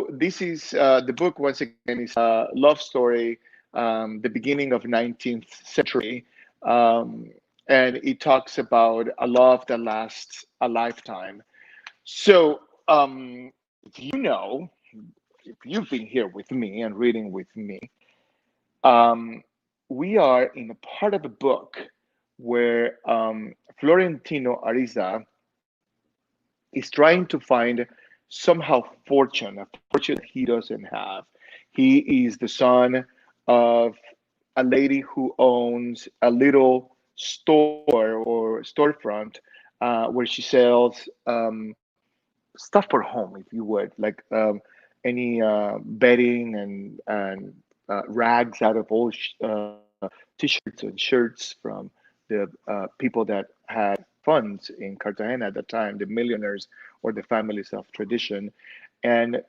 this is the book, once again, is a love story, the beginning of 19th century. Um, and it talks about a love that lasts a lifetime. So, if you know, if you've been here with me and reading with me, um, we are in a part of the book where Florentino Ariza is trying to find somehow fortune, a fortune that he doesn't have. He is the son of a lady who owns a little store or storefront where she sells stuff for home, if you would, like any bedding and rags out of old t-shirts and shirts from the people that had funds in Cartagena at the time, the millionaires or the families of tradition. And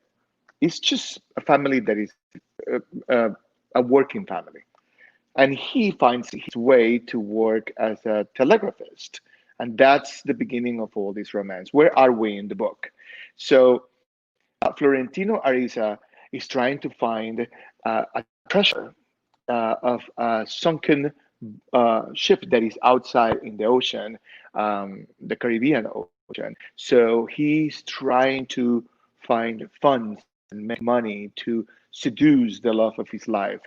it's just a family that is uh, uh, a working family. And he finds his way to work as a telegraphist. And that's the beginning of all this romance. Where are we in the book? So Florentino Ariza is trying to find a treasure of a sunken ship that is outside in the ocean, the Caribbean Ocean. So he's trying to find funds and make money to seduce the love of his life.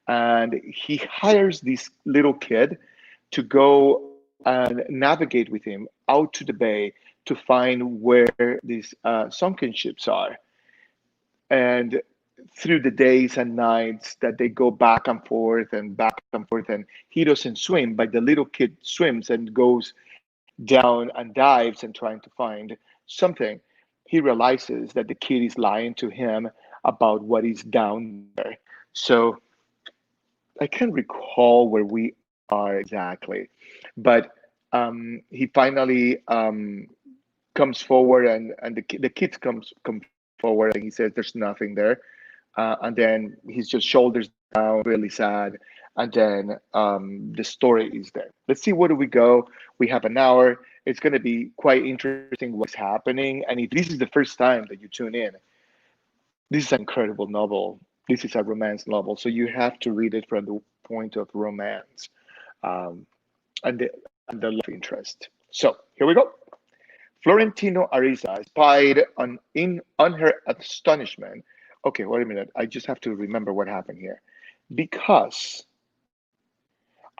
And he hires this little kid to go and navigate with him out to the bay to find where these sunken ships are. And through the days and nights that they go back and forth, and he doesn't swim, but the little kid swims and goes down and dives and trying to find something. He realizes that the kid is lying to him about what is down there. So I can't recall where we are exactly, but he finally comes forward, and the kid comes forward, and he says there's nothing there, and then he's just shoulders down, really sad, and then the story is there. Let's see, where do we go? We have an hour. It's going to be quite interesting what's happening, and if this is the first time that you tune in, this is an incredible novel. This is a romance novel, so you have to read it from the point of romance, um, and the love interest. So here we go. Florentino Ariza spied on her astonishment. Okay, wait a minute. I just have to remember what happened here. Because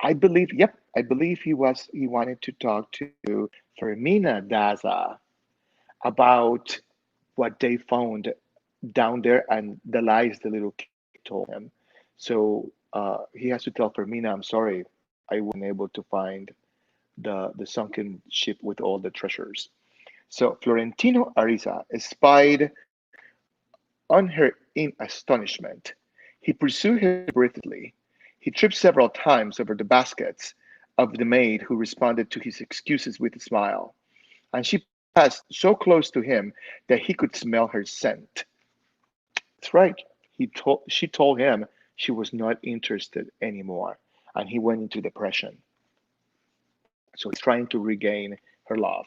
I believe he wanted to talk to Fermina Daza about what they found down there and the lies the little kid told him. So he has to tell Fermina, I'm sorry, I wasn't able to find the sunken ship with all the treasures. So Florentino Ariza spied on her in astonishment. He pursued her breathlessly. He tripped several times over the baskets of the maid, who responded to his excuses with a smile. And she passed so close to him that he could smell her scent. That's right. She told him she was not interested anymore, and he went into depression. So he's trying to regain her love.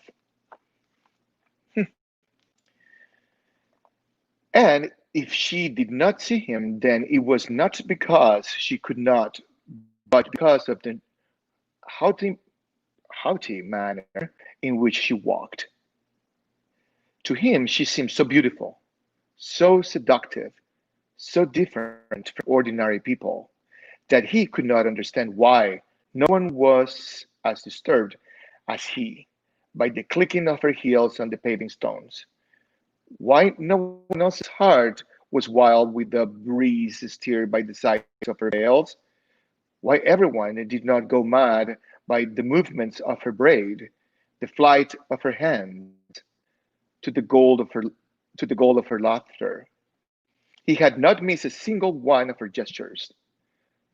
And if she did not see him, then it was not because she could not, but because of the haughty, haughty manner in which she walked. To him, she seemed so beautiful, so seductive, so different from ordinary people, that he could not understand why no one was as disturbed as he by the clicking of her heels on the paving stones. Why no one else's heart was wild with the breeze stirred by the sighs of her veils? Why everyone did not go mad by the movements of her braid, the flight of her hands, to the gold of her to the gold of her laughter? He had not missed a single one of her gestures,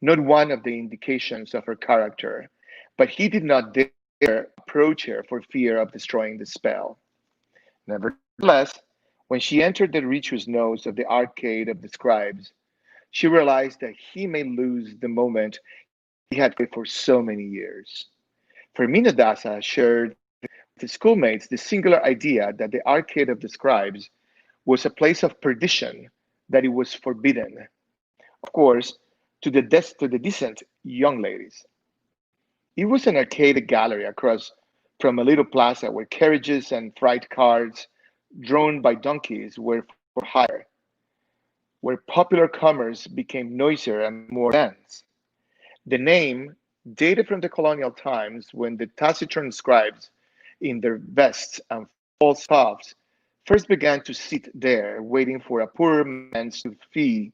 not one of the indications of her character, but he did not dare approach her for fear of destroying the spell. Nevertheless, when she entered the riches nose of the arcade of the scribes, she realized that he may lose the moment he had waited for so many years. Fermina Daza shared with his schoolmates the singular idea that the arcade of the scribes was a place of perdition, that it was forbidden, of course, to the decent young ladies. It was an arcade gallery across from a little plaza where carriages and freight cars drawn by donkeys were for hire, where popular commerce became noisier and more dense. The name dated from the colonial times when the taciturn scribes in their vests and false cuffs first began to sit there waiting for a poor man's fee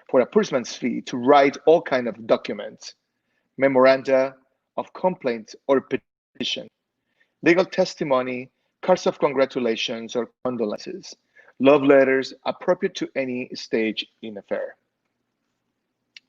to write all kind of documents, memoranda of complaints or petition, legal testimony, cards of congratulations or condolences, love letters appropriate to any stage in affair.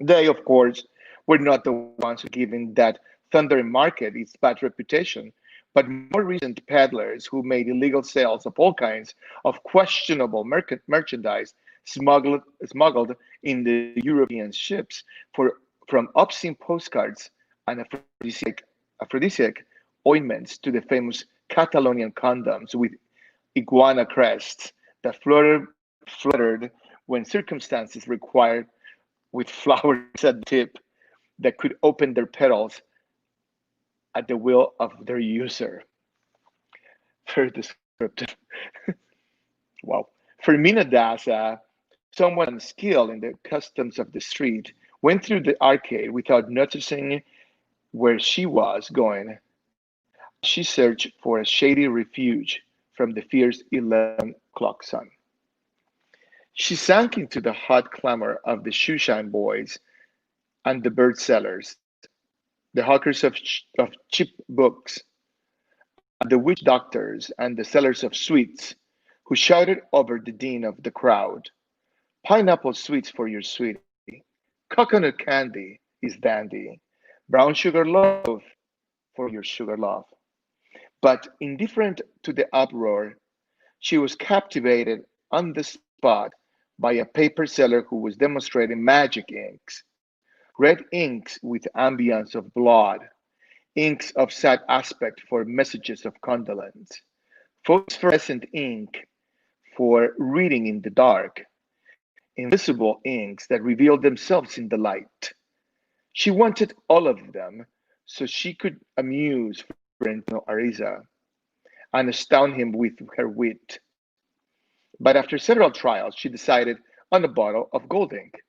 They, of course, were not the ones who given that thundering market its bad reputation, but more recent peddlers who made illegal sales of all kinds of questionable merchandise smuggled in the European ships for from obscene postcards and aphrodisiac ointments to the famous Catalonian condoms with iguana crests that fluttered when circumstances required, with flowers at the tip that could open their petals at the will of their user. Very descriptive. Wow. Fermina Daza, someone unskilled in the customs of the street, went through the arcade without noticing where she was going. She searched for a shady refuge from the fierce 11 o'clock sun. She sank into the hot clamor of the shoeshine boys and the bird sellers, the hawkers of cheap books, the witch doctors, and the sellers of sweets, who shouted over the din of the crowd, "Pineapple sweets for your sweetie, coconut candy is dandy, brown sugar loaf for your sugar love." But indifferent to the uproar, she was captivated on the spot by a paper seller who was demonstrating magic inks, red inks with ambience of blood, inks of sad aspect for messages of condolence, phosphorescent ink for reading in the dark, invisible inks that revealed themselves in the light. She wanted all of them so she could amuse Florentino Ariza and astound him with her wit. But after several trials, she decided on a bottle of gold ink.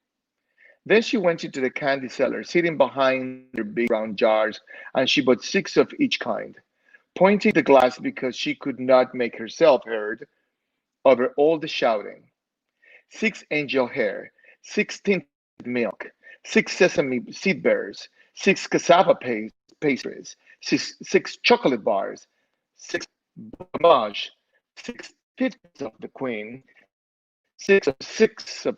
Then she went into the candy cellar, sitting behind their big round jars, and she bought six of each kind, pointing the glass because she could not make herself heard over all the shouting. Six angel hair, six tinted milk, six sesame seed bears, six cassava pastries, six chocolate bars, six fromage, six pigeons of the queen, six of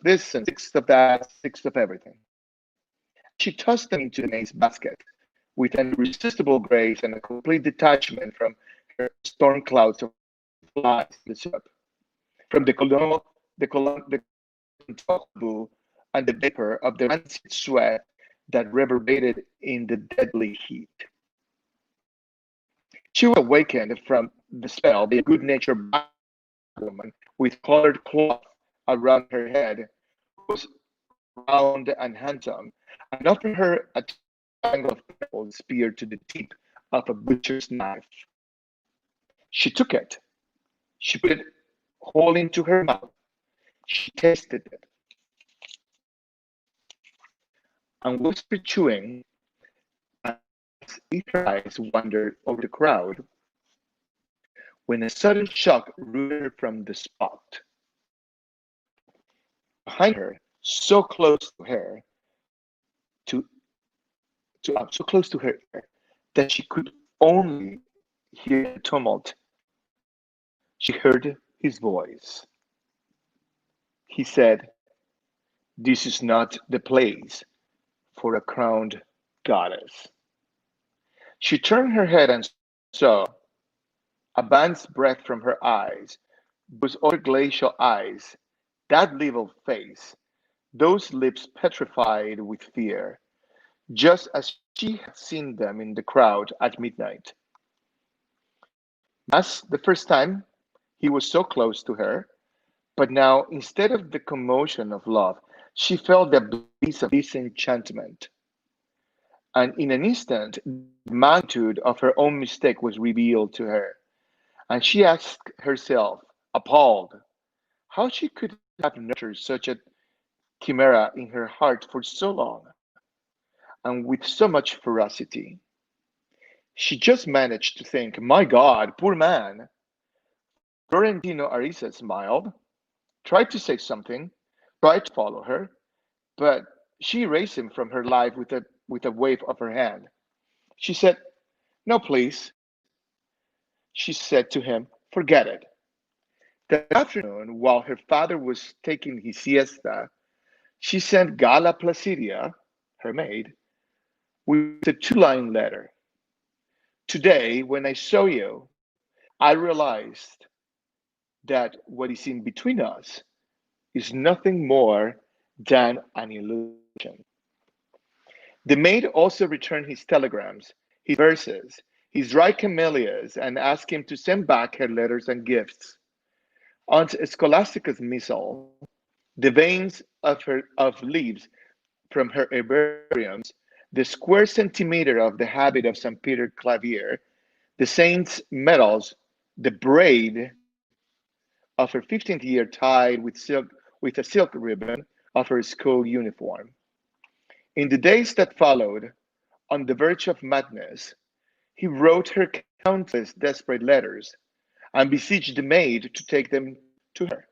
this and six of that, six of everything. She tossed them into the maid's basket with an irresistible grace and a complete detachment from her storm clouds of flies in the syrup, from the tohu and the vapor of the rancid sweat that reverberated in the deadly heat. She was awakened from the spell by a good-natured black woman with colored cloth around her head, who was round and handsome, and offered her a triangle of pebbles spear to the tip of a butcher's knife. She took it. She put it whole into her mouth. She tasted it and whispered, chewing, as if her eyes wandered over the crowd, when a sudden shock rooted her from the spot. Behind her, so close to her, to, so close to her ear, that she could only hear the tumult, she heard his voice. He said, "This is not the place for a crowned goddess." She turned her head and saw, a band's breadth from her eyes, those other glacial eyes, that little face, those lips petrified with fear, just as she had seen them in the crowd at midnight. As the first time he was so close to her, But now, instead of the commotion of love, she felt the bliss of disenchantment. And in an instant, the magnitude of her own mistake was revealed to her. And she asked herself, appalled, how she could have nurtured such a chimera in her heart for so long, and with so much ferocity. She just managed to think, my God, poor man. Florentino Arisa smiled, tried to say something, tried to follow her, but she erased him from her life with a wave of her hand. She said, no, please. She said to him, forget it. That afternoon, while her father was taking his siesta, she sent Gala Placidia, her maid, with a two-line letter. Today, when I saw you, I realized that what is in between us is nothing more than an illusion. The maid also returned his telegrams, his verses, his dry camellias, and asked him to send back her letters and gifts. Aunt Scholastica's missal, the veins of leaves from her herbariums, the square centimeter of the habit of St. Peter Clavier, the saint's medals, the braid of her 15th year tied with a silk ribbon of her school uniform. In the days that followed, on the verge of madness, he wrote her countless desperate letters and beseeched the maid to take them to her.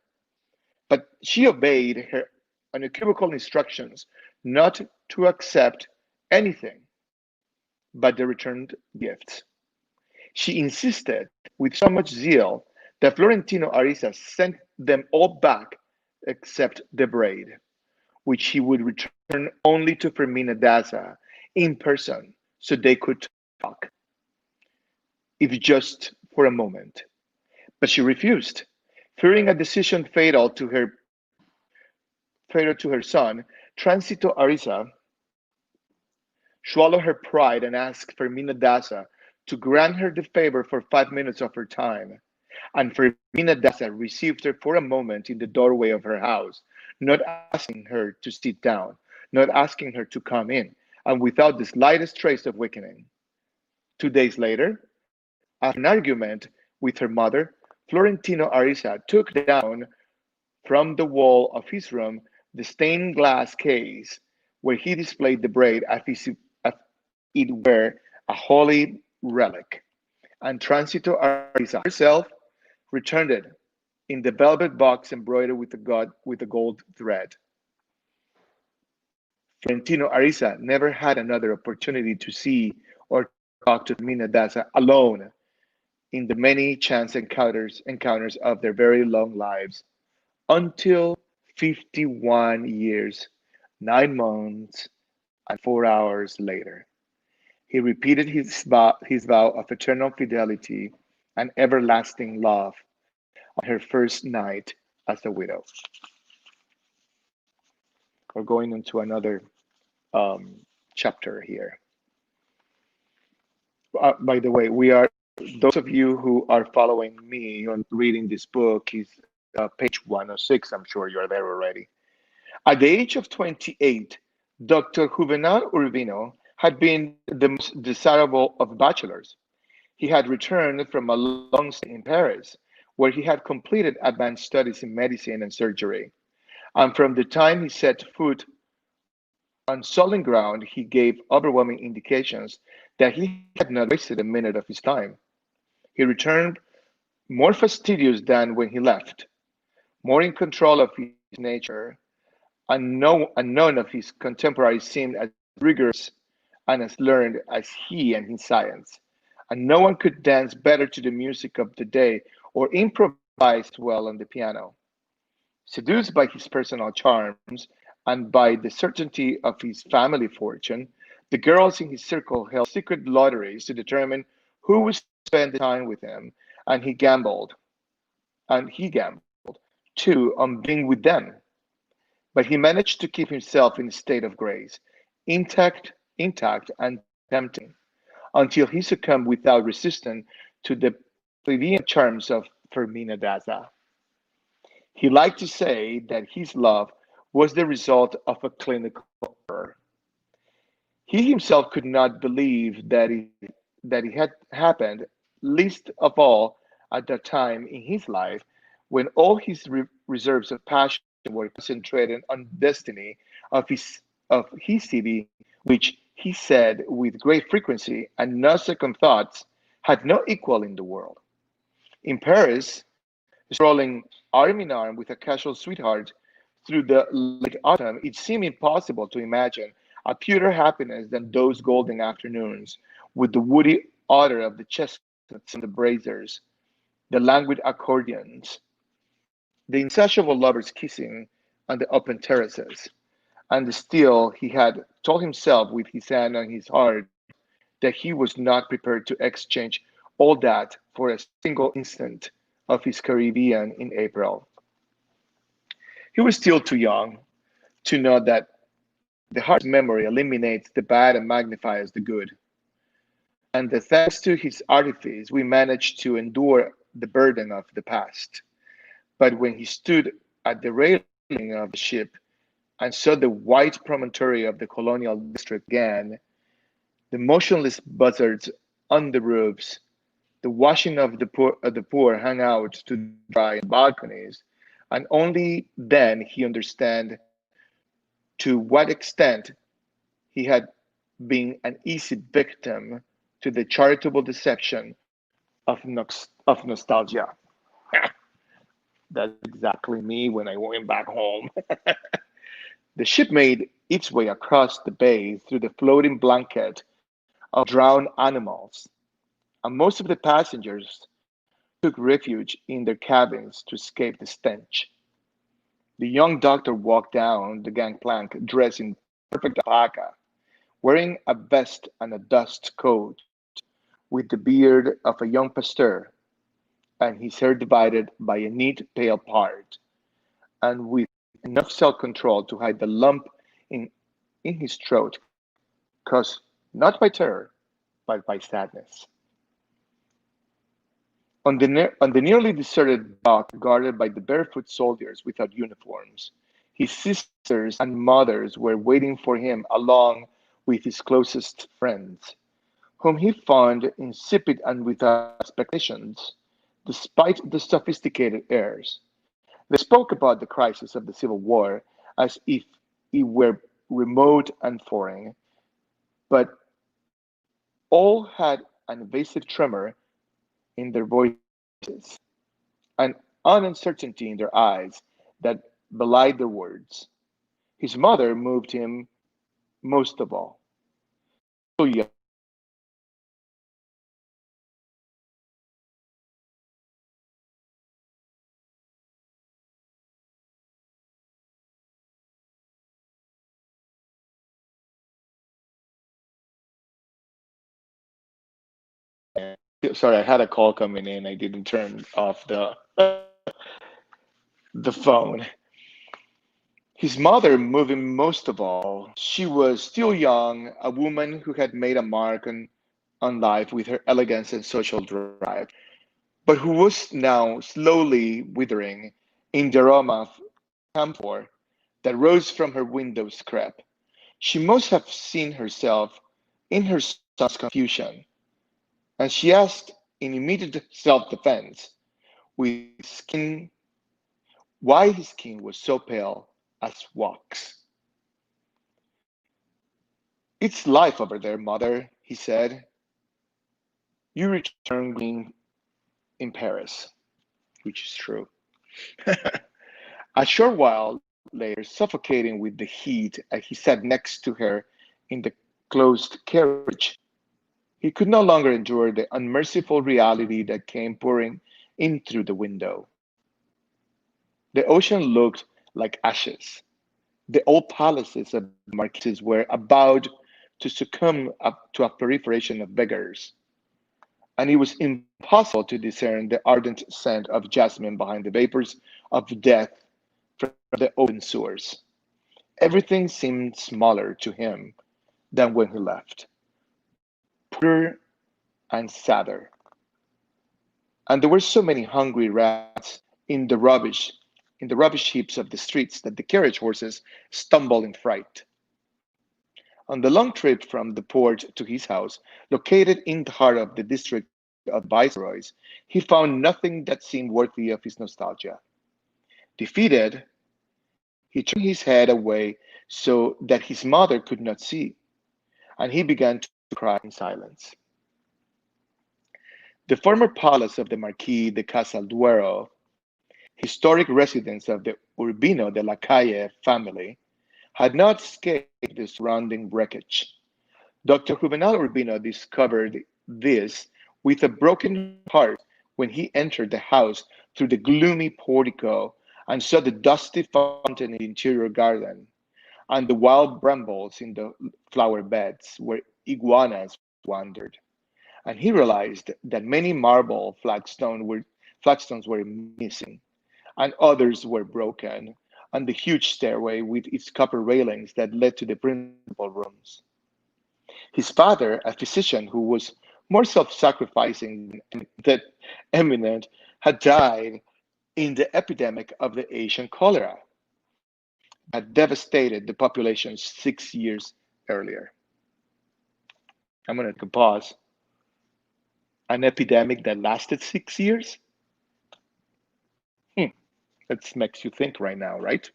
But she obeyed her unequivocal instructions not to accept anything but the returned gifts. She insisted with so much zeal that Florentino Arisa sent them all back except the braid, which he would return only to Fermina Daza in person so they could talk, if just for a moment. But she refused, fearing a decision fatal to her son. Transito Arisa swallowed her pride and asked Fermina Daza to grant her the favor for 5 minutes of her time. And Fermina Daza received her for a moment in the doorway of her house, not asking her to sit down, not asking her to come in, and without the slightest trace of weakening. 2 days later, after an argument with her mother, Florentino Arisa took down from the wall of his room the stained glass case where he displayed the braid as it were a holy relic, and Transito Arisa herself returned it in the velvet box embroidered with a gold thread. Florentino Arisa never had another opportunity to see or talk to Mina Daza alone in the many chance encounters of their very long lives until 51 years, 9 months, and 4 hours later. He repeated his vow of eternal fidelity and everlasting love on her first night as a widow. We're going into another chapter here. By the way, we are those of you who are following me on reading this book is page 106. I'm sure you're there already. At the age of 28, Dr. Juvenal Urbino had been the most desirable of bachelors. He had returned from a long stay in Paris, where he had completed advanced studies in medicine and surgery. And from the time he set foot on solid ground, he gave overwhelming indications that he had not wasted a minute of his time. He returned more fastidious than when he left, more in control of his nature, and none of his contemporaries seemed as rigorous and as learned as he and his science. And no one could dance better to the music of the day or improvise well on the piano. Seduced by his personal charms and by the certainty of his family fortune, the girls in his circle held secret lotteries to determine who would spend the time with him, and he gambled too on being with them. But he managed to keep himself in a state of grace, intact and tempting, until he succumbed without resistance to the plebeian charms of Fermina Daza. He liked to say that his love was the result of a clinical error. He himself could not believe that it had happened, least of all at that time in his life when all his reserves of passion were concentrated on the destiny of his city, which he said with great frequency and no second thoughts had no equal in the world. In Paris, strolling arm in arm with a casual sweetheart through the late autumn, it seemed impossible to imagine a purer happiness than those golden afternoons, with the woody odor of the chestnuts and the braziers, the languid accordions, the insatiable lovers kissing on the open terraces. And still, he had told himself with his hand on his heart that he was not prepared to exchange all that for a single instant of his Caribbean in April. He was still too young to know that the heart's memory eliminates the bad and magnifies the good, and that thanks to his artifice, we managed to endure the burden of the past. But when he stood at the railing of the ship and saw the white promontory of the colonial district again, the motionless buzzards on the roofs, the washing of the poor hung out to dry on balconies, and only then he understood to what extent he had been an easy victim to the charitable deception of nostalgia. That's exactly me when I went back home. The ship made its way across the bay through the floating blanket of drowned animals, and most of the passengers took refuge in their cabins to escape the stench. The young doctor walked down the gangplank dressed in perfect alpaca, wearing a vest and a dust coat, with the beard of a young pasteur, and his hair divided by a neat pale part, and with enough self-control to hide the lump in, in his throat, caused not by terror, but by sadness. On the nearly deserted dock guarded by the barefoot soldiers without uniforms, his sisters and mothers were waiting for him along with his closest friends, whom he found insipid and without expectations, despite the sophisticated airs. They spoke about the crisis of the Civil War as if it were remote and foreign, but all had an evasive tremor in their voices, an uncertainty in their eyes that belied their words. His mother moved him most of all. So young, sorry, I had a call coming in. I didn't turn off the phone. His mother moved him most of all. She was still young, a woman who had made a mark on life with her elegance and social drive, but who was now slowly withering in the aroma of camphor that rose from her window scrap. She must have seen herself in her son's confusion, and she asked in immediate self-defense, with skin, why his skin was so pale as wax. It's life over there, mother, he said. You return green in Paris, which is true. A short while later, suffocating with the heat, as he sat next to her in the closed carriage, he could no longer endure the unmerciful reality that came pouring in through the window. The ocean looked like ashes. The old palaces of the marquises were about to succumb up to a proliferation of beggars, and it was impossible to discern the ardent scent of jasmine behind the vapors of death from the open sewers. Everything seemed smaller to him than when he left, poorer and sadder. And there were so many hungry rats in the rubbish in the rubbish heaps of the streets that the carriage horses stumbled in fright. On the long trip from the port to his house, located in the heart of the district of the Viceroys, he found nothing that seemed worthy of his nostalgia. Defeated, he turned his head away so that his mother could not see, and he began to cry in silence. The former palace of the Marquis de Casalduero, historic residence of the Urbino de la Calle family, had not escaped the surrounding wreckage. Dr. Juvenal Urbino discovered this with a broken heart when he entered the house through the gloomy portico and saw the dusty fountain in the interior garden and the wild brambles in the flower beds where iguanas wandered. And he realized that many marble flagstones were missing, and others were broken, and the huge stairway with its copper railings that led to the principal rooms. His father, a physician who was more self-sacrificing than eminent, had died in the epidemic of the Asian cholera that devastated the population 6 years earlier. I'm going to take a pause. An epidemic that lasted 6 years? That makes you think right now, right?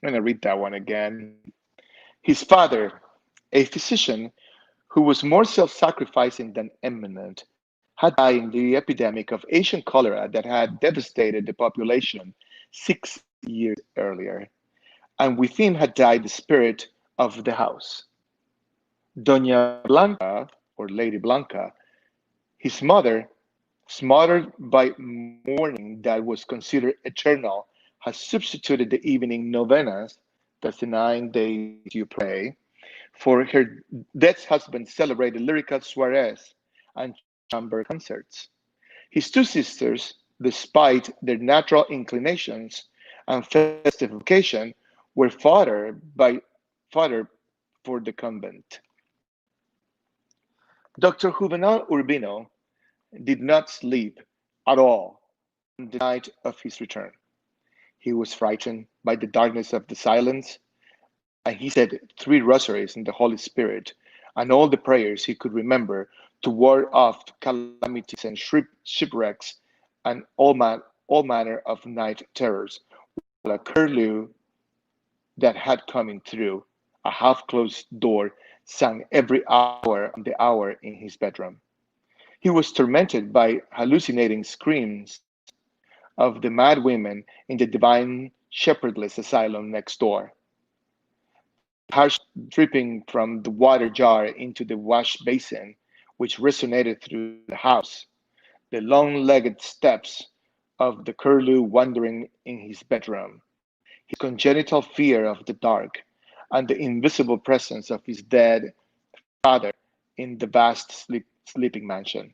I'm going to read that one again. His father, a physician who was more self-sacrificing than eminent, had died in the epidemic of Asian cholera that had devastated the population 6 years earlier, and with him had died the spirit of the house. Doña Blanca, or Lady Blanca, his mother, smothered by mourning that was considered eternal, has substituted the evening novenas, that's the 9 days you pray, for her dead husband celebrated lyrical soirees and chamber concerts. His two sisters, despite their natural inclinations and festive vocation, were fodder for the convent. Dr. Juvenal Urbino did not sleep at all on the night of his return. He was frightened by the darkness of the silence, and he said 3 rosaries in the Holy Spirit and all the prayers he could remember to ward off calamities and shipwrecks and all manner of night terrors, while a curlew that had coming through a half-closed door sang every hour on the hour in his bedroom. He was tormented by hallucinating screams of the mad women in the divine shepherdless asylum next door, harsh dripping from the water jar into the wash basin, which resonated through the house, the long-legged steps of the curlew wandering in his bedroom, his congenital fear of the dark, and the invisible presence of his dead father in the vast sleeping mansion.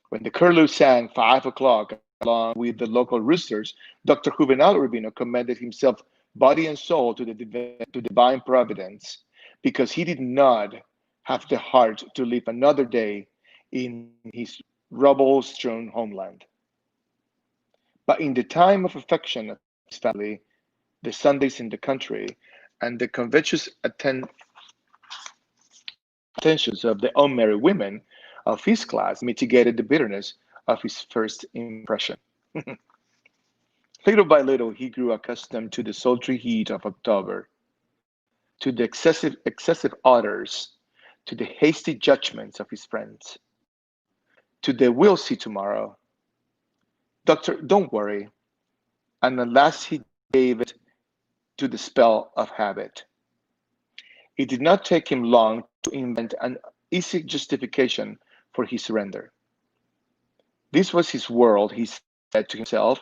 When the curlew sang 5 o'clock along with the local roosters, Dr. Juvenal Urbino commended himself body and soul to to divine providence, because he did not have the heart to live another day in his rubble-strewn homeland. But in the time of affection of his family, the Sundays in the country, and the covetous attentions of the unmarried women of his class mitigated the bitterness of his first impression. Little by little, he grew accustomed to the sultry heat of October, to the excessive odors, to the hasty judgments of his friends, to the "we'll see tomorrow," "Doctor, don't worry," and at last he gave it to the spell of habit. It did not take him long to invent an easy justification for his surrender. This was his world, he said to himself.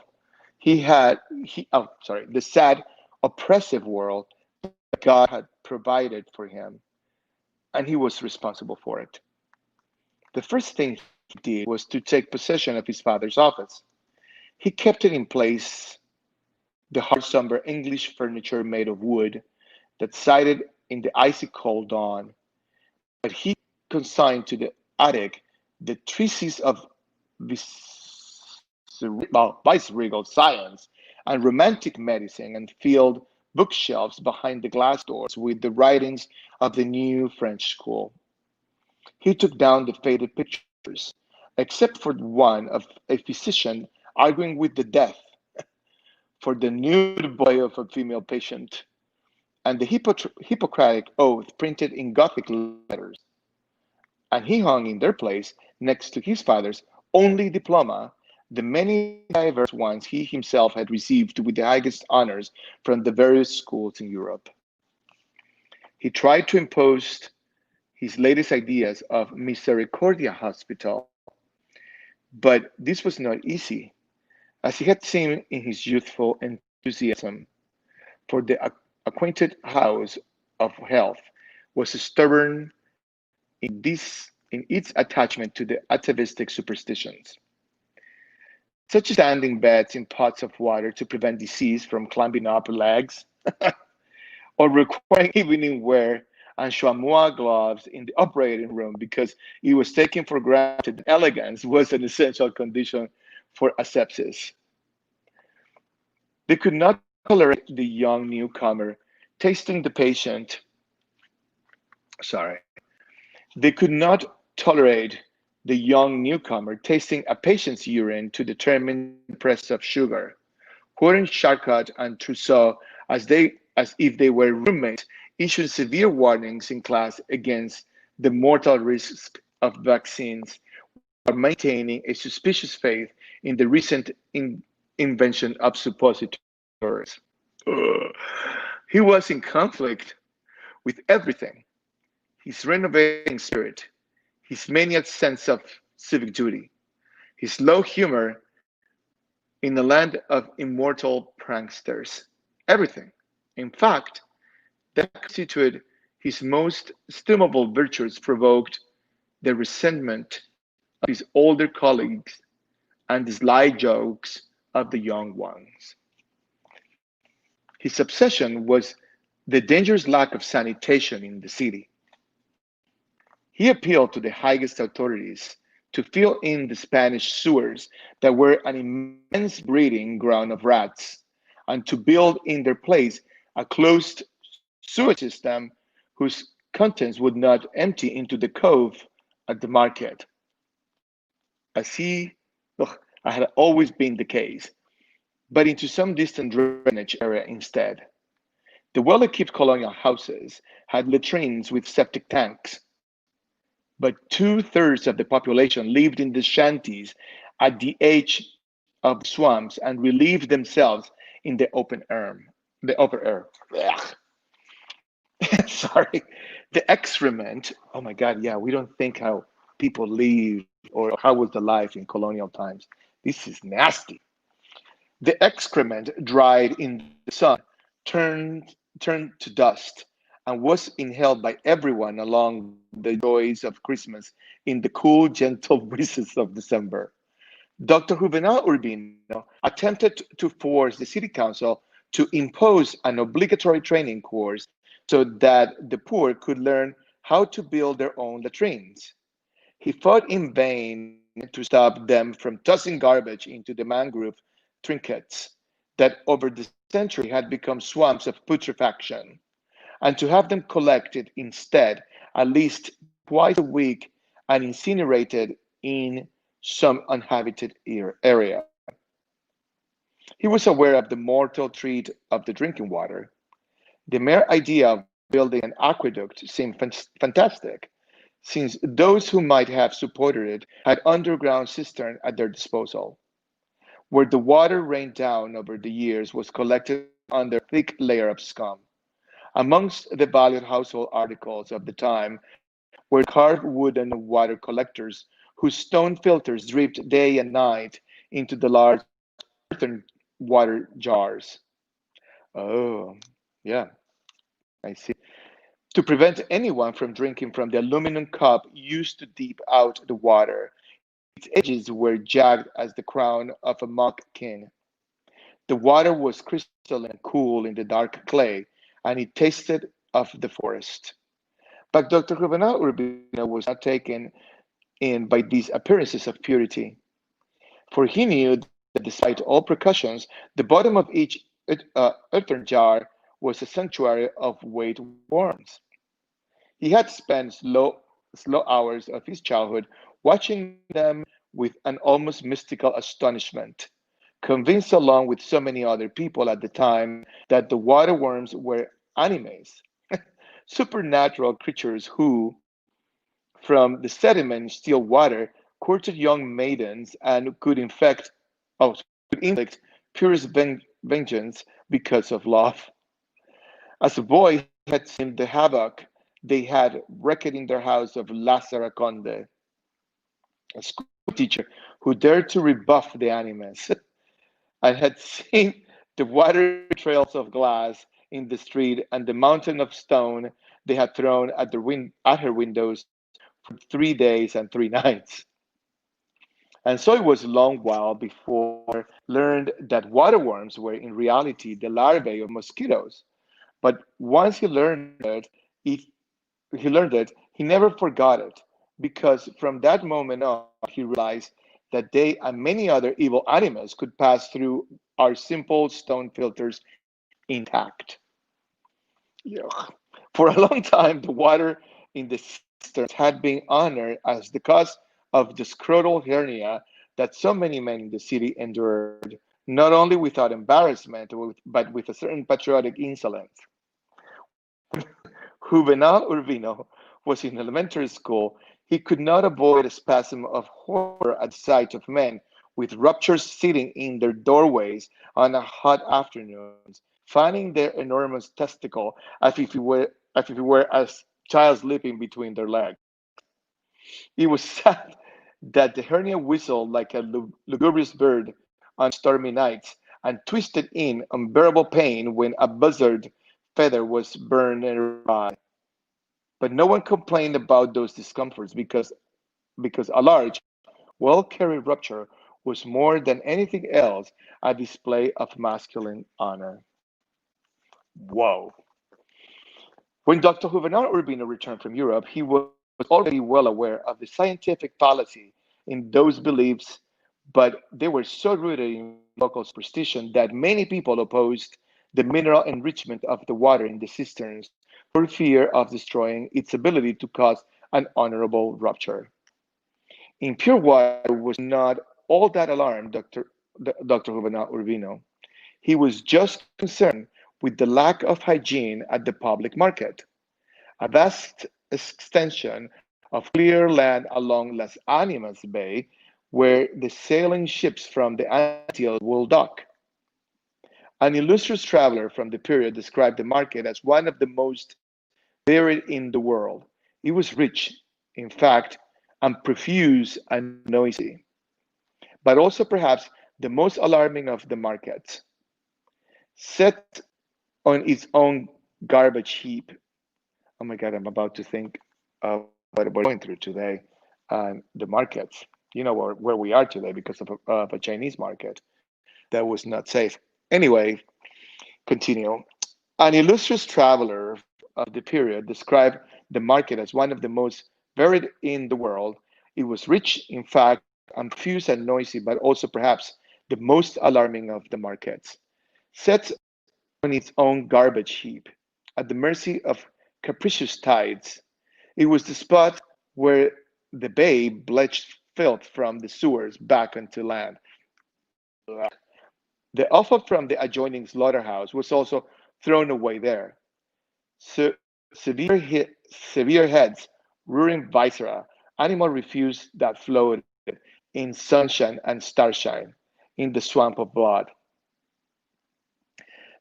The sad, oppressive world that God had provided for him, and he was responsible for it. The first thing he did was to take possession of his father's office. He kept it in place, the hard, somber English furniture made of wood that sighed in the icy cold dawn, but he consigned to the attic the treatise of viceregal science and romantic medicine, and filled bookshelves behind the glass doors with the writings of the new French school. He took down the faded pictures, except for one of a physician arguing with the death, for the nude boy of a female patient, and the Hippocratic oath printed in Gothic letters. And he hung in their place, next to his father's only diploma, the many diverse ones he himself had received with the highest honors from the various schools in Europe. He tried to impose his latest ideas of Misericordia Hospital, but this was not easy, as he had seen in his youthful enthusiasm for the acquainted house of health was stubborn in its attachment to the atavistic superstitions, such as standing beds in pots of water to prevent disease from climbing up legs, or requiring evening wear and chamois gloves in the operating room because it was taken for granted that elegance was an essential condition for asepsis. They could not tolerate the young newcomer tasting the patient. Sorry. They could not tolerate the young newcomer tasting a patient's urine to determine the presence of sugar. Quoting Charcot and Trousseau as if they were roommates, issued severe warnings in class against the mortal risks of vaccines, while maintaining a suspicious faith in the recent invention of suppositories. Ugh. He was in conflict with everything: his renovating spirit, his maniac sense of civic duty, his low humor in a land of immortal pranksters. Everything. In fact, that constituted his most estimable virtues provoked the resentment of his older colleagues and the sly jokes of the young ones. His obsession was the dangerous lack of sanitation in the city. He appealed to the highest authorities to fill in the Spanish sewers that were an immense breeding ground of rats, and to build in their place a closed sewage system whose contents would not empty into the cove at the market, as he had always been the case, but into some distant drainage area instead. The well-equipped colonial houses had latrines with septic tanks, but two-thirds of the population lived in the shanties at the edge of the swamps and relieved themselves in the open air. The open air. Sorry. The excrement. Oh my God, yeah, we don't think how people live or how was the life in colonial times. This is nasty. The excrement dried in the sun turned to dust and was inhaled by everyone along the joys of Christmas in the cool, gentle breezes of December. Dr. Juvenal Urbino attempted to force the city council to impose an obligatory training course so that the poor could learn how to build their own latrines. He fought in vain to stop them from tossing garbage into the mangrove trinkets that over the century had become swamps of putrefaction, and to have them collected instead at least twice a week and incinerated in some uninhabited area. He was aware of the mortal threat of the drinking water. The mere idea of building an aqueduct seemed fantastic, since those who might have supported it had underground cisterns at their disposal, where the water rained down over the years was collected under a thick layer of scum. Amongst the valued household articles of the time were carved wooden water collectors whose stone filters dripped day and night into the large earthen water jars. Oh, yeah, I see. To prevent anyone from drinking from the aluminum cup used to dip out the water, its edges were jagged as the crown of a mock king. The water was crystalline and cool in the dark clay, and it tasted of the forest. But Dr. Juvenal Urbino was not taken in by these appearances of purity, for he knew that that despite all precautions, the bottom of each earthen jar was a sanctuary of wait worms. He had spent slow hours of his childhood watching them with an almost mystical astonishment, convinced along with so many other people at the time that the water worms were animes, supernatural creatures who, from the sediment still water, courted young maidens and could inflict purest vengeance because of love. As a boy, he had seen the havoc they had wreaked in their house of Lazara Conde, a schoolteacher who dared to rebuff the animals, and had seen the watery trails of glass in the street and the mountain of stone they had thrown at her windows for 3 days and 3 nights. And so it was a long while before learned that waterworms were in reality the larvae of mosquitoes. But once he learned it, he never forgot it, because from that moment on, he realized that they and many other evil animals could pass through our simple stone filters intact. Yuck. For a long time, the water in the cisterns had been honored as the cause of the scrotal hernia that so many men in the city endured, not only without embarrassment, but with a certain patriotic insolence. Juvenal Urbino was in elementary school, he could not avoid a spasm of horror at the sight of men with ruptures sitting in their doorways on a hot afternoons, fanning their enormous testicle as if it were a child sleeping between their legs. It was sad that the hernia whistled like a lugubrious bird on stormy nights and twisted in unbearable pain when a buzzard feather was burned awry. But no one complained about those discomforts because a large, well carried rupture was more than anything else a display of masculine honor. Whoa. When Dr. Juvenal Urbino returned from Europe, he was already well aware of the scientific fallacy in those beliefs, but they were so rooted in local superstition that many people opposed the mineral enrichment of the water in the cisterns for fear of destroying its ability to cause an honorable rupture. Impure water was not all that alarmed Dr. Juvenal Urbino. He was just concerned with the lack of hygiene at the public market. A vast extension of clear land along Las Animas Bay, where the sailing ships from the Antilles will dock. An illustrious traveler from the period described the market as one of the most varied in the world. It was rich, in fact, and profuse and noisy, but also perhaps the most alarming of the markets. Set on its own garbage heap. Oh my God, I'm about to think of what we're going through today and the markets. You know where we are today because of a Chinese market that was not safe. Anyway, continue. An illustrious traveler of the period described the market as one of the most varied in the world. It was rich, in fact, and profuse and noisy, but also perhaps the most alarming of the markets. Set on its own garbage heap, at the mercy of capricious tides. It was the spot where the bay belched filth from the sewers back onto land. The offal from the adjoining slaughterhouse was also thrown away there. Se- severe heads, roaring viscera, animal refuse that floated in sunshine and starshine in the swamp of blood.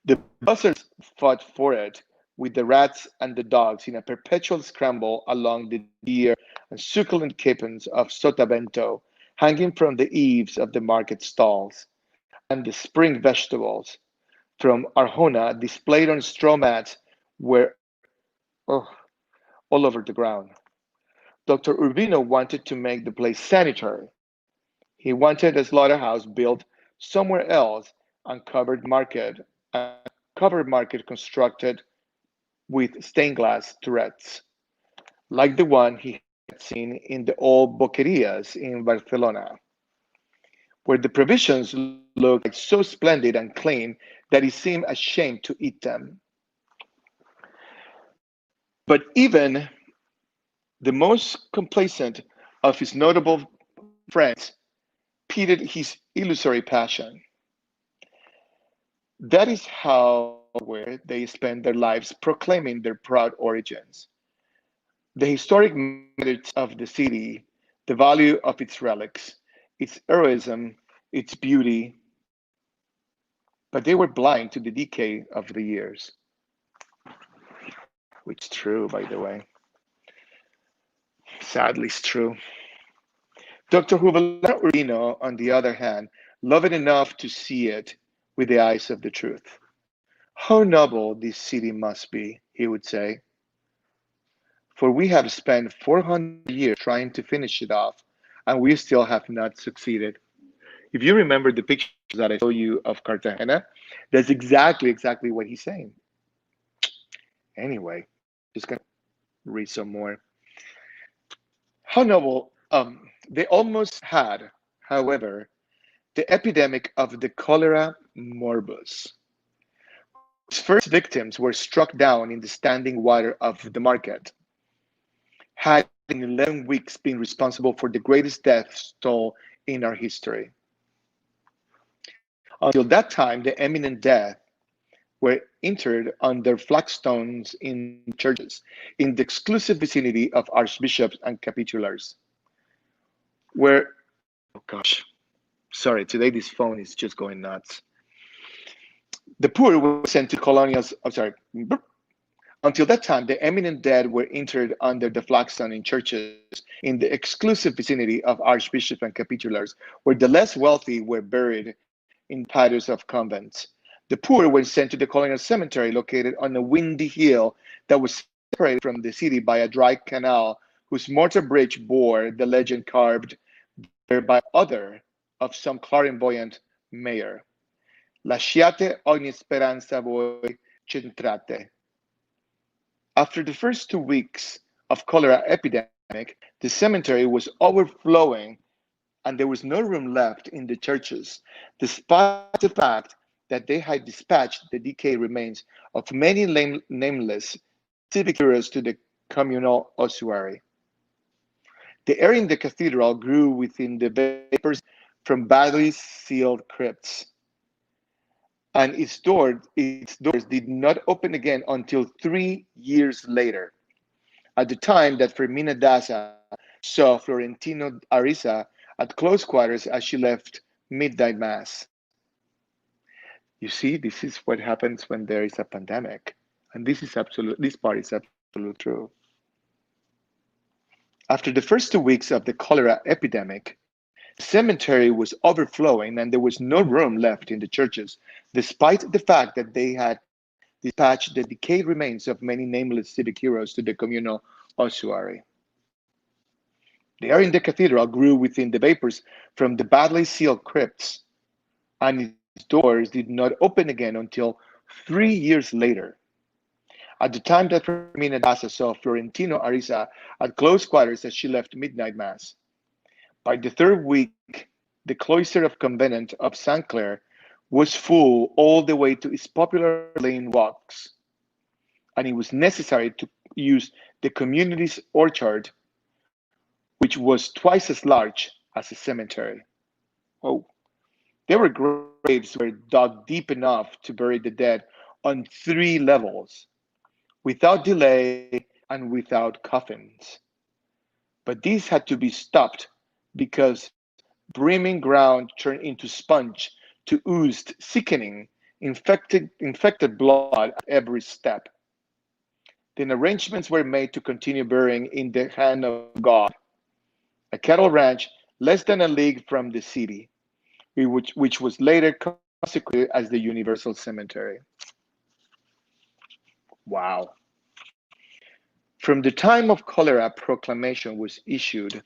The buzzards fought for it with the rats and the dogs in a perpetual scramble along the dear and succulent capons of Sotavento hanging from the eaves of the market stalls, and the spring vegetables from Arjona displayed on straw mats were oh, all over the ground. Dr. Urbino wanted to make the place sanitary. He wanted a slaughterhouse built somewhere else and covered market constructed with stained glass turrets, like the one he had seen in the old boquerias in Barcelona, where the provisions looked like so splendid and clean that he seemed ashamed to eat them. But even the most complacent of his notable friends pitied his illusory passion. That is how where they spend their lives proclaiming their proud origins. The historic merits of the city, the value of its relics, its heroism, its beauty, but they were blind to the decay of the years, which is true, by the way. Sadly, it's true. Dr. Juvenal Urbino, on the other hand, loved it enough to see it with the eyes of the truth. How noble this city must be, he would say, for we have spent 400 years trying to finish it off, and we still have not succeeded. If you remember the pictures that I showed you of Cartagena, that's exactly what he's saying. Anyway, just gonna read some more. How noble they almost had, however, the epidemic of the cholera morbus. Its first victims were struck down in the standing water of the market, had in 11 weeks been responsible for the greatest death toll in our history. Until that time, the eminent dead were interred under flagstones in churches in the exclusive vicinity of archbishops and capitulars, where, oh gosh, sorry, today this phone is just going nuts. The poor were sent to colonials, I'm sorry, until that time, the eminent dead were interred under the flagstone in churches in the exclusive vicinity of archbishops and capitulars, where the less wealthy were buried in patios of convents. The poor were sent to the colonial cemetery located on a windy hill that was separated from the city by a dry canal whose mortar bridge bore the legend carved there by other of some clairvoyant mayor. Lasciate ogni speranza voi centrate. After the first 2 weeks of cholera epidemic, the cemetery was overflowing and there was no room left in the churches, despite the fact that they had dispatched the decayed remains of many nameless civic heroes to the communal ossuary. The air in the cathedral grew within the vapors from badly sealed crypts, and its doors did not open again until 3 years later, at the time that Fermina Daza saw Florentino Arisa at close quarters as she left midnight mass. You see, this is what happens when there is a pandemic. And this part is absolutely true. After the first 2 weeks of the cholera epidemic, the cemetery was overflowing and there was no room left in the churches, despite the fact that they had dispatched the decayed remains of many nameless civic heroes to the communal ossuary. The air in the cathedral grew within the vapors from the badly sealed crypts, and its doors did not open again until 3 years later, at the time that Fermina Daza saw Florentino Arisa at close quarters as she left midnight mass. By the third week, the cloister of convent of St. Clair was full all the way to its popular lane walks, and it was necessary to use the community's orchard, which was twice as large as a cemetery. Oh, there were graves were dug deep enough to bury the dead on 3 levels, without delay and without coffins. But these had to be stopped because brimming ground turned into sponge to oozed, sickening, infected blood at every step. Then arrangements were made to continue burying in the hand of God, a cattle ranch less than a league from the city, which was later consecrated as the Universal Cemetery. Wow. From the time of cholera proclamation was issued,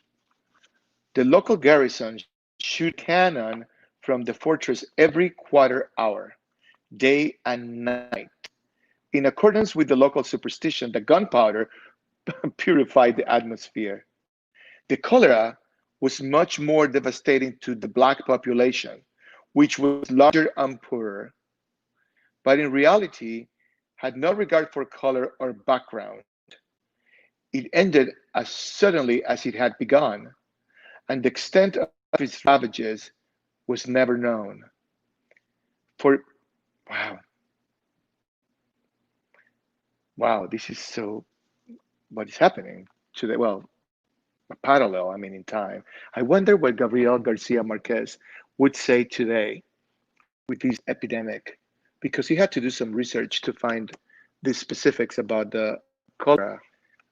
the local garrison shoot cannon from the fortress every quarter hour, day and night, in accordance with the local superstition that gunpowder purified the atmosphere. The cholera was much more devastating to the black population, which was larger and poorer, but in reality had no regard for color or background. It ended as suddenly as it had begun, and the extent of its ravages was never known. For wow, wow, this is so what is happening today. Well, a parallel, I mean, in time. I wonder what Gabriel Garcia Marquez would say today with this epidemic, because he had to do some research to find the specifics about the cholera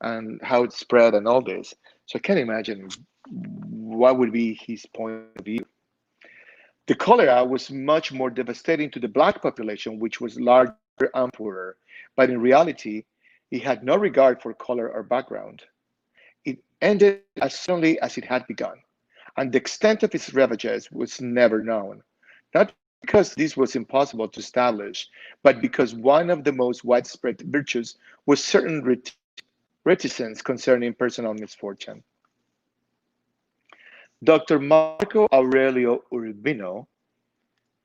and how it spread and all this. So I can't imagine what would be his point of view. The cholera was much more devastating to the black population, which was larger and poorer, but in reality, it had no regard for color or background. It ended as suddenly as it had begun, and the extent of its ravages was never known. Not because this was impossible to establish, but because one of the most widespread virtues was certain reticence concerning personal misfortune. Dr. Marco Aurelio Urbino,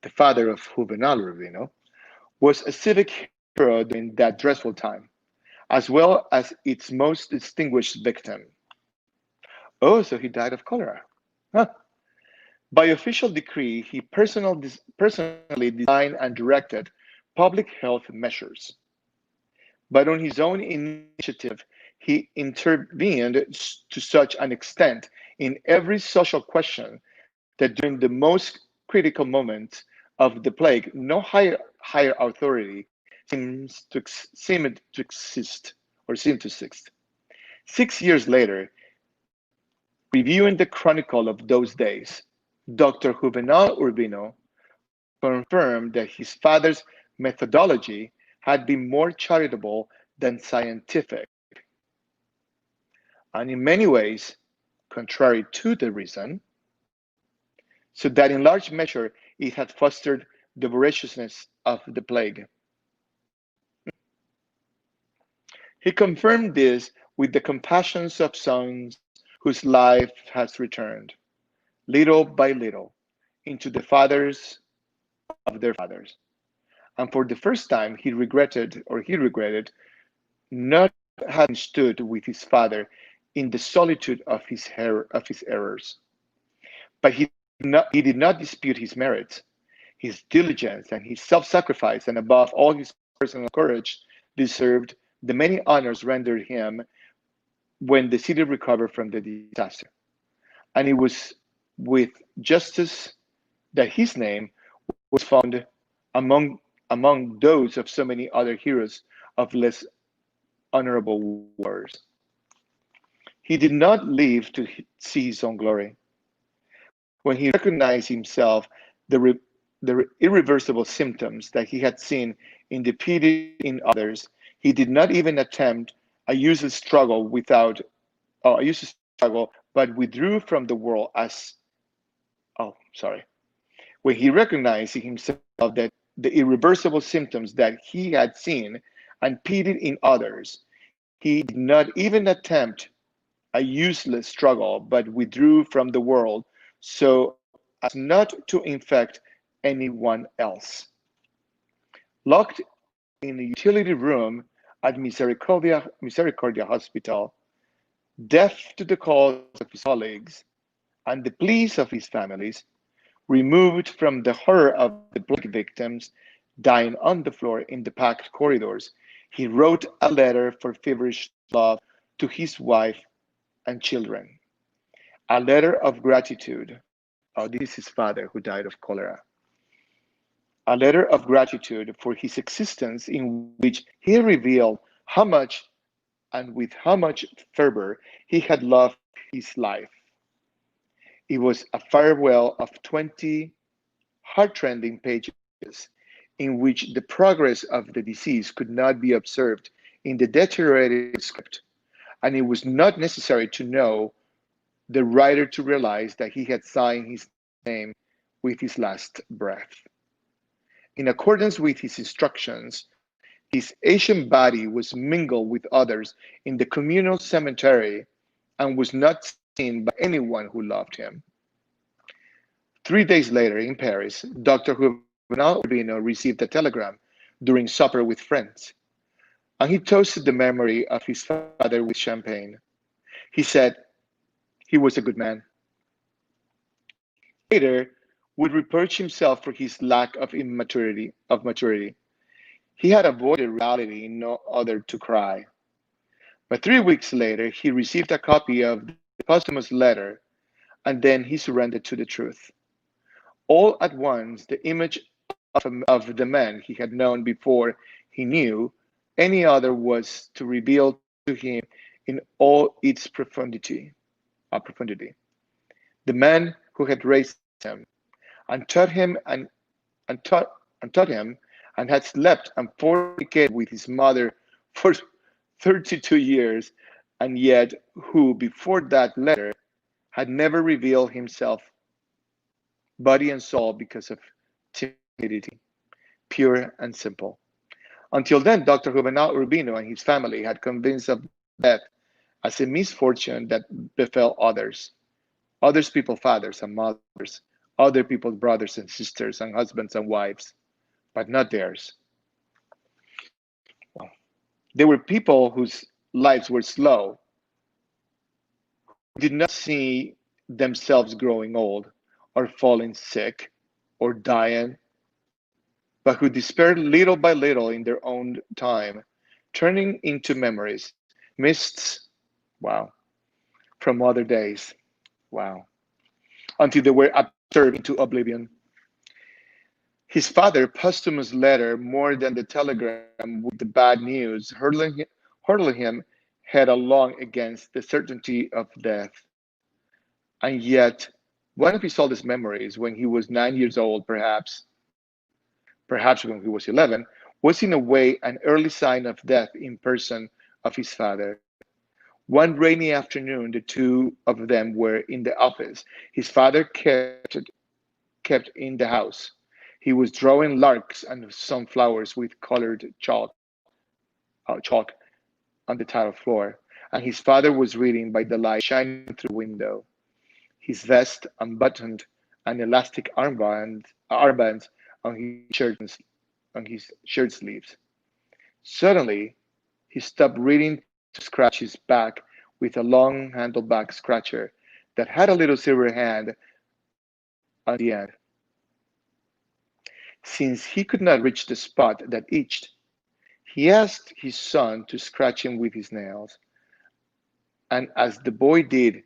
the father of Juvenal Urbino, was a civic hero during that dreadful time, as well as its most distinguished victim. Oh, so he died of cholera. Huh. By official decree, he personally designed and directed public health measures. But on his own initiative, he intervened to such an extent in every social question that during the most critical moments of the plague, no higher authority seemed to exist or seemed to exist. 6 years later, reviewing the chronicle of those days, Dr. Juvenal Urbino confirmed that his father's methodology had been more charitable than scientific, and in many ways contrary to the reason, so that in large measure it had fostered the voraciousness of the plague. He confirmed this with the compassions of sons whose life has returned, little by little, into the fathers of their fathers. And for the first time, he regretted not having stood with his father in the solitude of his errors. But he did not dispute his merits. His diligence and his self-sacrifice, and above all his personal courage, deserved the many honors rendered him when the city recovered from the disaster. And it was with justice that his name was found among those of so many other heroes of less honorable wars. He did not live to see his own glory. When he recognized himself the irreversible symptoms that he had seen in the pity in others, he did not even attempt a useless struggle but withdrew from the world as when he recognized in himself that the irreversible symptoms that he had seen and pitied in others, he did not even attempt a useless struggle, but withdrew from the world so as not to infect anyone else. Locked in a utility room at Misericordia Hospital, deaf to the calls of his colleagues and the pleas of his families, removed from the horror of the plague victims dying on the floor in the packed corridors, he wrote a letter for feverish love to his wife and children. A letter of gratitude. Oh, this is his father who died of cholera. A letter of gratitude for his existence, in which he revealed how much and with how much fervor he had loved his life. It was a farewell of 20 heartrending pages in which the progress of the disease could not be observed in the deteriorated script, and it was not necessary to know the writer to realize that he had signed his name with his last breath. In accordance with his instructions, his ancient body was mingled with others in the communal cemetery and was not seen by anyone who loved him. 3 days later in Paris, Dr. Juvenal Urbino received a telegram during supper with friends, and he toasted the memory of his father with champagne. He said he was a good man. He later would reproach himself for his lack of maturity. He had avoided reality in no other to cry. But 3 weeks later, he received a copy of the posthumous letter, and then he surrendered to the truth. All at once, the image of the man he had known before he knew any other was to reveal to him in all its profundity. The man who had raised him and taught him and taught and taught him and had slept and fornicated with his mother for 32 years, and yet who before that letter had never revealed himself body and soul because of timidity, pure and simple. Until then, Dr. Juvenal Urbino and his family had convinced of death as a misfortune that befell others people's fathers and mothers, other people's brothers and sisters and husbands and wives, but not theirs. Well, they were people whose lives were slow, did not see themselves growing old or falling sick or dying, but who despaired little by little in their own time, turning into memories, mists, wow, from other days, wow, until they were absorbed into oblivion. His father posthumous letter more than the telegram with the bad news, hurling him headlong against the certainty of death. And yet, one of his oldest memories, when he was 9 years old, perhaps when he was 11, was in a way an early sign of death in person of his father. One rainy afternoon, the two of them were in the office. His father kept in the house. He was drawing larks and sunflowers with colored chalk on the tile floor, and his father was reading by the light shining through the window, his vest unbuttoned and elastic armbands on his shirt sleeves. Suddenly, he stopped reading to scratch his back with a long handleback scratcher that had a little silver hand on the end. Since he could not reach the spot that itched, he asked his son to scratch him with his nails, and as the boy did,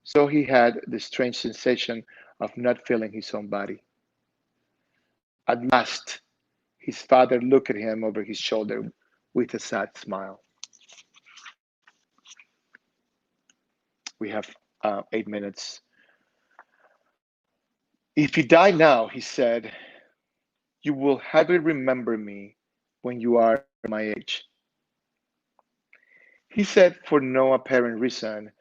so he had the strange sensation of not feeling his own body. At last, his father looked at him over his shoulder with a sad smile. We have 8 minutes. If you die now, he said, you will hardly remember me when you are my age. He said for no apparent reason.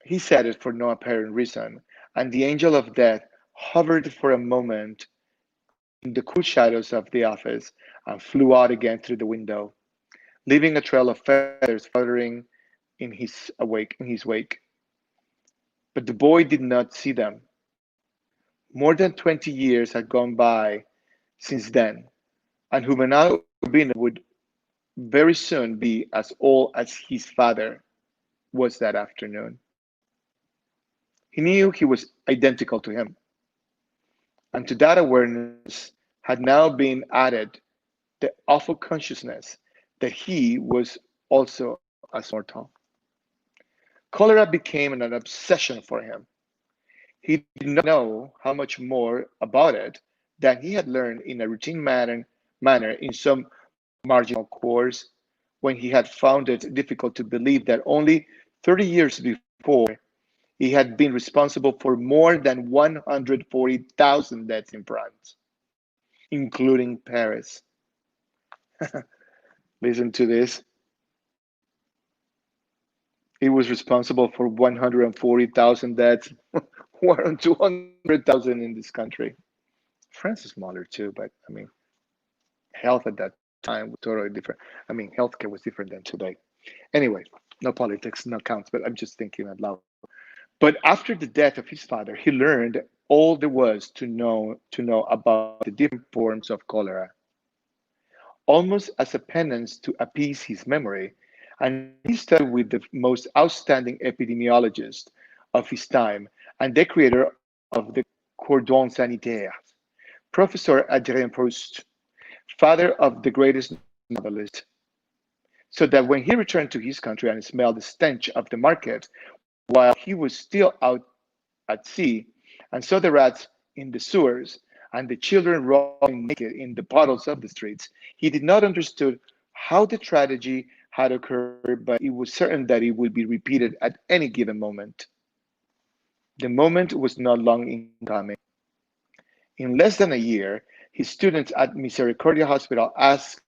He said it for no apparent reason, and the angel of death hovered for a moment in the cool shadows of the office and flew out again through the window, leaving a trail of feathers fluttering in his wake. But the boy did not see them. More than 20 years had gone by since then, and Juvenal Urbino would very soon be as old as his father was that afternoon. He knew he was identical to him, and to that awareness had now been added the awful consciousness that he was also as mortal. Cholera became an obsession for him. He did not know how much more about it than he had learned in a manner in some marginal course when he had found it difficult to believe that only 30 years before he had been responsible for more than 140,000 deaths in France, including Paris. Listen to this. He was responsible for 140,000 deaths, more than 200,000 in this country. France is smaller too, but I mean, health at that time was totally different. I mean, healthcare was different than today. Anyway, no politics, no counts, but I'm just thinking out loud. But after the death of his father, he learned all there was to know about the different forms of cholera, almost as a penance to appease his memory. And he studied with the most outstanding epidemiologist of his time and the creator of the cordon sanitaire, Professor Adrien Proust, father of the greatest novelist, so that when he returned to his country and smelled the stench of the market while he was still out at sea and saw the rats in the sewers and the children rolling naked in the puddles of the streets, he did not understand how the tragedy had occurred, but he was certain that it would be repeated at any given moment. The moment was not long in coming. In less than a year, his students at Misericordia Hospital asked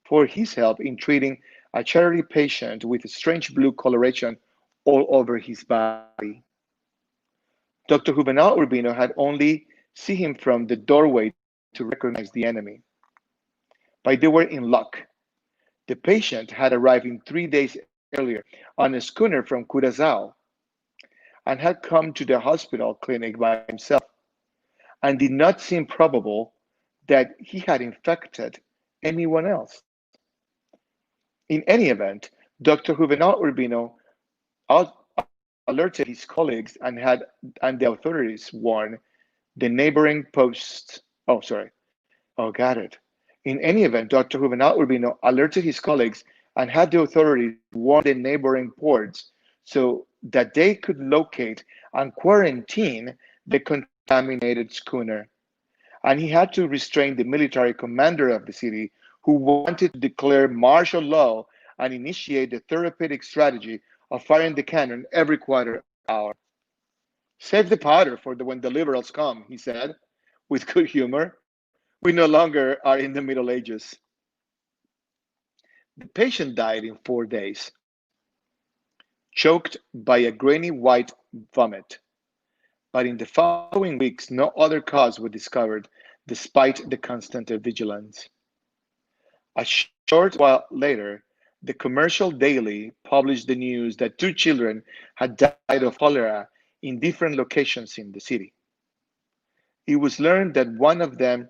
for his help in treating a charity patient with a strange blue coloration all over his body. Dr. Juvenal Urbino had only seen him from the doorway to recognize the enemy. But they were in luck. The patient had arrived in 3 days earlier on a schooner from Curacao and had come to the hospital clinic by himself, and did not seem probable that he had infected anyone else. In any event, Dr. Juvenal Urbino alerted his colleagues and the authorities warned the neighboring posts. Oh, sorry. Oh, got it. In any event, Dr. Juvenal Urbino alerted his colleagues and had the authorities warn the neighboring ports so that they could locate and quarantine the contaminated schooner. And he had to restrain the military commander of the city who wanted to declare martial law and initiate the therapeutic strategy of firing the cannon every quarter hour. Save the powder for when the liberals come, he said, with good humor. We no longer are in the Middle Ages. The patient died in 4 days, choked by a grainy white vomit. But in the following weeks, no other cause was discovered, despite the constant vigilance. A short while later, the commercial daily published the news that two children had died of cholera in different locations in the city. It was learned that one of them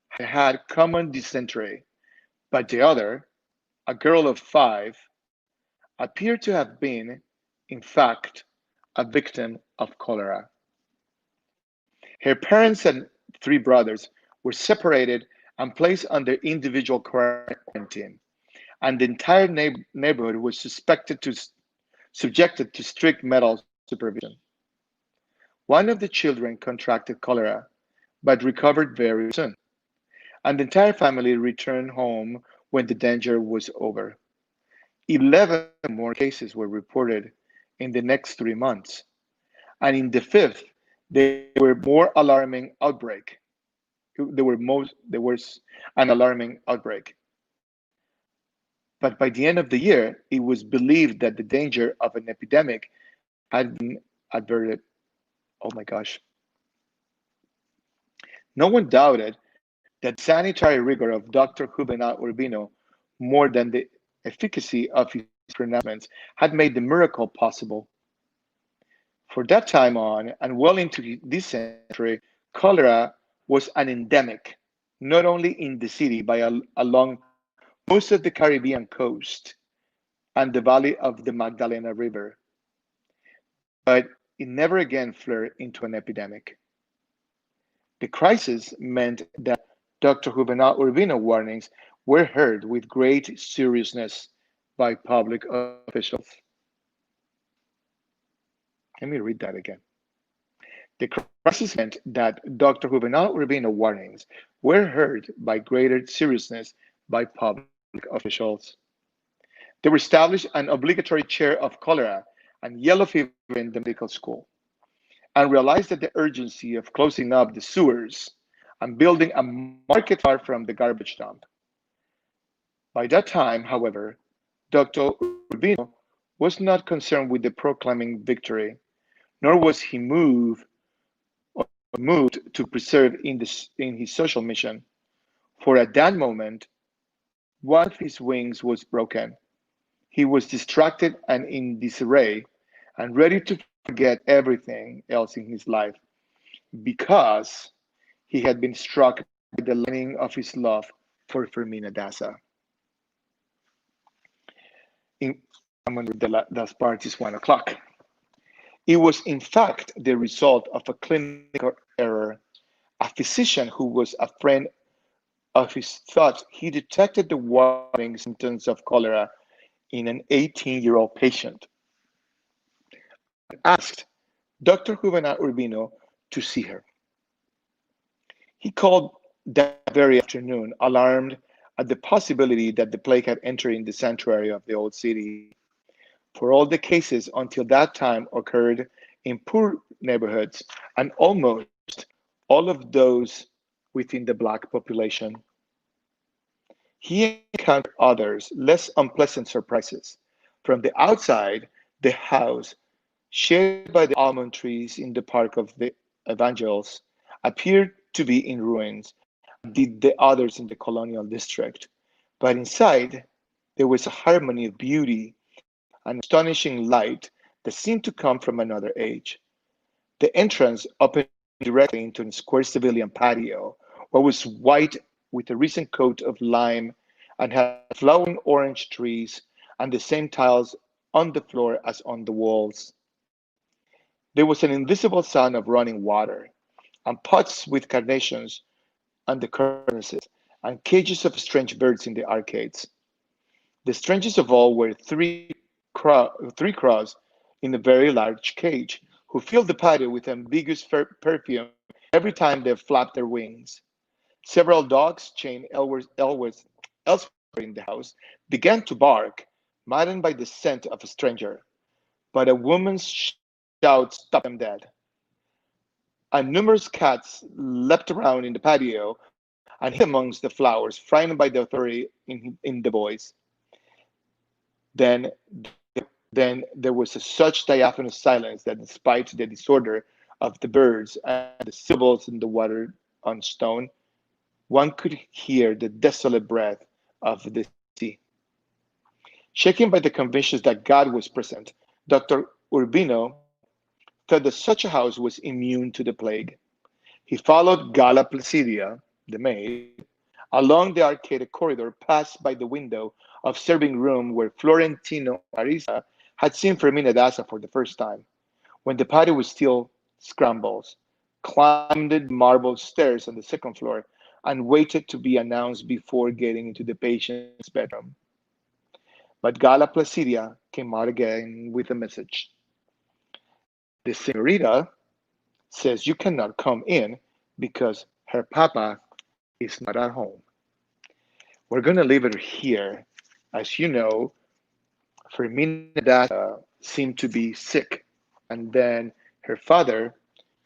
had had common dysentery, but the other, a girl of 5, appeared to have been, in fact, a victim of cholera. Her parents and 3 brothers were separated and placed under individual quarantine, and the entire neighborhood was subjected to strict medical supervision. One of the children contracted cholera, but recovered very soon, and the entire family returned home when the danger was over. 11 more cases were reported in the next 3 months, and in the fifth, there were more alarming outbreak. There was an alarming outbreak. But by the end of the year, it was believed that the danger of an epidemic had been averted. Oh my gosh. No one doubted that the sanitary rigor of Dr. Juvenal Urbino, more than the efficacy of his pronouncements, had made the miracle possible. For that time on, and well into this century, cholera was an endemic, not only in the city, but along most of the Caribbean coast and the valley of the Magdalena River. But it never again flared into an epidemic. The crisis meant that Dr. Juvenal Urbino warnings were heard with great seriousness by public officials. Let me read that again. The crisis meant that Dr. Juvenal Urbino warnings were heard by greater seriousness by public officials. They were established an obligatory chair of cholera and yellow fever in the medical school, and realized that the urgency of closing up the sewers and building a market far from the garbage dump. By that time, however, Dr. Urbino was not concerned with the proclaiming victory, nor was he moved to persevere in his social mission, for at that moment, one of his wings was broken. He was distracted and in disarray, and ready to forget everything else in his life, because he had been struck by the lightning of his love for Fermina Daza. In, I'm going to read the last part, is 1 o'clock. It was, in fact, the result of a clinical error. A physician who was a friend of his thought he detected the warning symptoms of cholera in an 18-year-old patient and asked Dr. Juvenal Urbino to see her. He called that very afternoon, alarmed at the possibility that the plague had entered in the sanctuary of the old city. For all the cases until that time occurred in poor neighborhoods and almost all of those within the Black population. He encountered others, less unpleasant surprises. From the outside, the house, shaded by the almond trees in the Park of the Evangels, appeared to be in ruins, as did the others in the colonial district. But inside, there was a harmony of beauty, an astonishing light that seemed to come from another age. The entrance opened directly into a square civilian patio, what was white with a recent coat of lime and had flowering orange trees and the same tiles on the floor as on the walls. There was an invisible sound of running water, and pots with carnations on the cornices, and cages of strange birds in the arcades. The strangest of all were three crows in a very large cage, who filled the patio with ambiguous perfume every time they flapped their wings. Several dogs, chained elsewhere in the house, began to bark, maddened by the scent of a stranger, but a woman's shout stopped them dead. And numerous cats leapt around in the patio and hid amongst the flowers, frightened by the authority in the voice. Then, then there was such diaphanous silence that, despite the disorder of the birds and the syllables in the water on stone, one could hear the desolate breath of the sea. Shaken by the conviction that God was present, Dr. Urbino thought that such a house was immune to the plague. He followed Gala Placidia, the maid, along the arcaded corridor, passed by the window of serving room where Florentino Arisa had seen Fermina Daza for the first time, when the patio was still scrambles, climbed the marble stairs on the second floor, and waited to be announced before getting into the patient's bedroom. But Gala Placidia came out again with a message. The senorita says you cannot come in because her papa is not at home. We're going to leave it here. As you know, Fermina Daza seemed to be sick, and then her father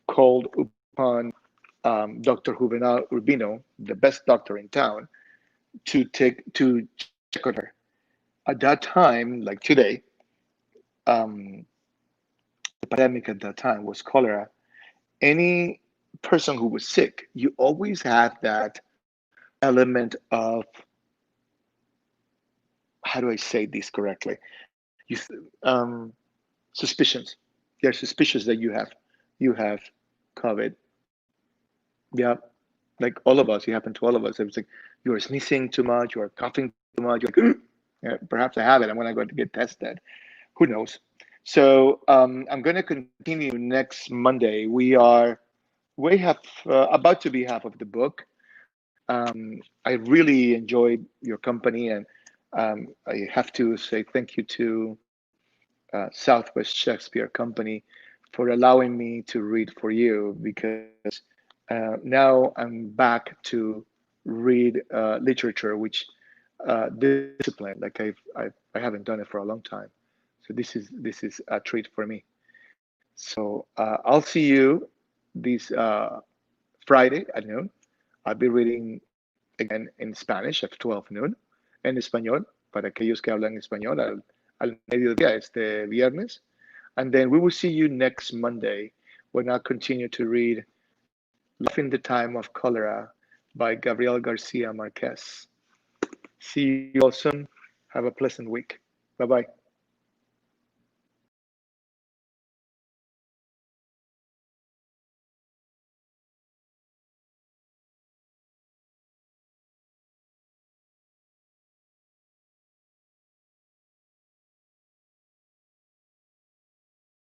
called upon Dr. Juvenal Urbino, the best doctor in town, to check on her. At that time, like today, um, the pandemic at that time was cholera. Any person who was sick, you always have that element of, how do I say this correctly? You suspicions. They're suspicious that you have COVID. Yeah, like all of us, it happened to all of us. It was like you are sneezing too much, you are coughing too much. You're like, yeah, perhaps I have it. I'm gonna go to get tested. Who knows? So I'm gonna continue next Monday. We have about to be half of the book. I really enjoyed your company, and I have to say thank you to Southwest Shakespeare Company for allowing me to read for you, because now I'm back to read literature, which discipline like I haven't done it for a long time. So this is a treat for me. So I'll see you this Friday at noon. I'll be reading again in Spanish at 12 noon, en español, para aquellos que hablan español, al mediodía este viernes. And then we will see you next Monday when I'll continue to read Life in the Time of Cholera by Gabriel Garcia Marquez. See you all soon. Have a pleasant week. Bye bye.